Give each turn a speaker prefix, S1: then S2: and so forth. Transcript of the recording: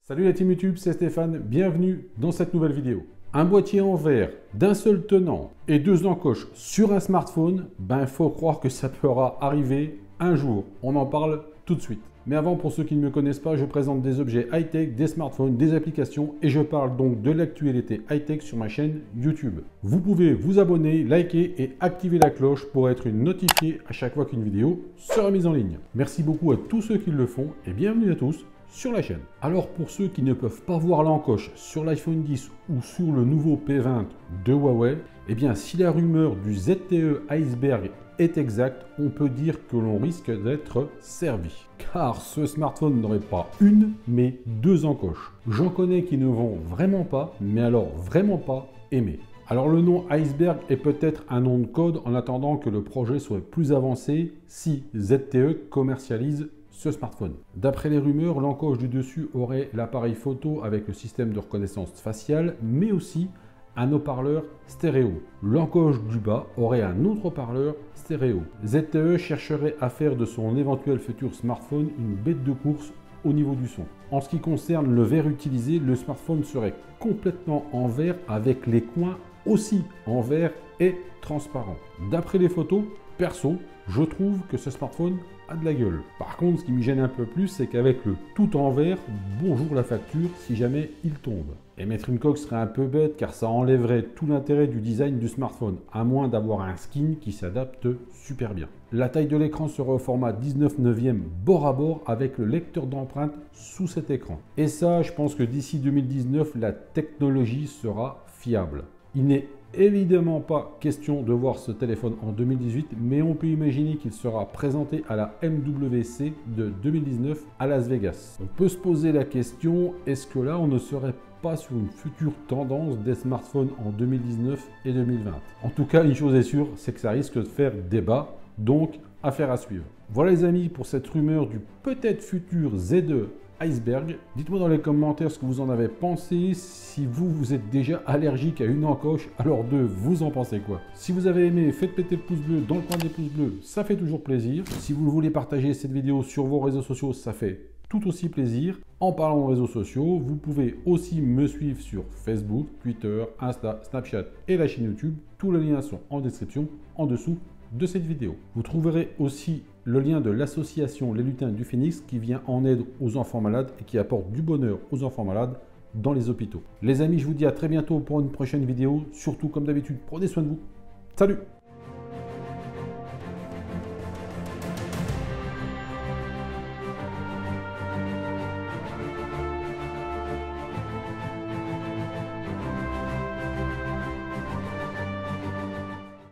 S1: Salut la team YouTube, c'est Stéphane, bienvenue dans cette nouvelle vidéo. Un boîtier en verre d'un seul tenant et deux encoches sur un smartphone, il faut croire que ça pourra arriver un jour. On en parle tout de suite. Mais avant, pour ceux qui ne me connaissent pas, je présente des objets high-tech, des smartphones, des applications et je parle donc de l'actualité high-tech sur ma chaîne YouTube. Vous pouvez vous abonner, liker et activer la cloche pour être notifié à chaque fois qu'une vidéo sera mise en ligne. Merci beaucoup à tous ceux qui le font et bienvenue à tous sur la chaîne. Alors pour ceux qui ne peuvent pas voir l'encoche sur l'iPhone 10 ou sur le nouveau P20 de Huawei, eh bien si la rumeur du ZTE Iceberg est exacte, on peut dire que l'on risque d'être servi. Car ce smartphone n'aurait pas une, mais deux encoches. J'en connais qui ne vont vraiment pas, mais alors vraiment pas aimer. Alors le nom Iceberg est peut-être un nom de code en attendant que le projet soit plus avancé si ZTE commercialise ce smartphone. D'après les rumeurs, l'encoche du dessus aurait l'appareil photo avec le système de reconnaissance faciale, mais aussi un haut-parleur stéréo. L'encoche du bas aurait un autre haut-parleur stéréo. ZTE chercherait à faire de son éventuel futur smartphone une bête de course au niveau du son. En ce qui concerne le verre utilisé, le smartphone serait complètement en verre avec les coins aussi en verre et transparent. D'après les photos, perso, je trouve que ce smartphone a de la gueule. Par contre, ce qui me gêne un peu plus, c'est qu'avec le tout en verre, bonjour la facture si jamais il tombe. Et mettre une coque serait un peu bête car ça enlèverait tout l'intérêt du design du smartphone, à moins d'avoir un skin qui s'adapte super bien. La taille de l'écran sera au format 19/9 bord à bord avec le lecteur d'empreintes sous cet écran. Et ça, je pense que d'ici 2019, la technologie sera fiable. Il n'est évidemment pas question de voir ce téléphone en 2018, mais on peut imaginer qu'il sera présenté à la MWC de 2019 à Las Vegas. On peut se poser la question, est-ce que là on ne serait pas sur une future tendance des smartphones en 2019 et 2020? En tout cas, une chose est sûre, c'est que ça risque de faire débat, donc affaire à suivre. Voilà les amis pour cette rumeur du peut-être futur Z2 Iceberg. Dites-moi dans les commentaires ce que vous en avez pensé. Si vous êtes déjà allergique à une encoche, alors vous en pensez quoi? Si vous avez aimé, faites péter le pouce bleu dans le coin des pouces bleus, ça fait toujours plaisir. Si vous voulez partager cette vidéo sur vos réseaux sociaux, ça fait tout aussi plaisir. En parlant de réseaux sociaux, vous pouvez aussi me suivre sur Facebook, Twitter, Insta, Snapchat et la chaîne YouTube. Tous les liens sont en description en dessous de cette vidéo. Vous trouverez aussi le lien de l'association Les Lutins du Phénix qui vient en aide aux enfants malades et qui apporte du bonheur aux enfants malades dans les hôpitaux. Les amis, je vous dis à très bientôt pour une prochaine vidéo. Surtout, comme d'habitude, prenez soin de vous. Salut!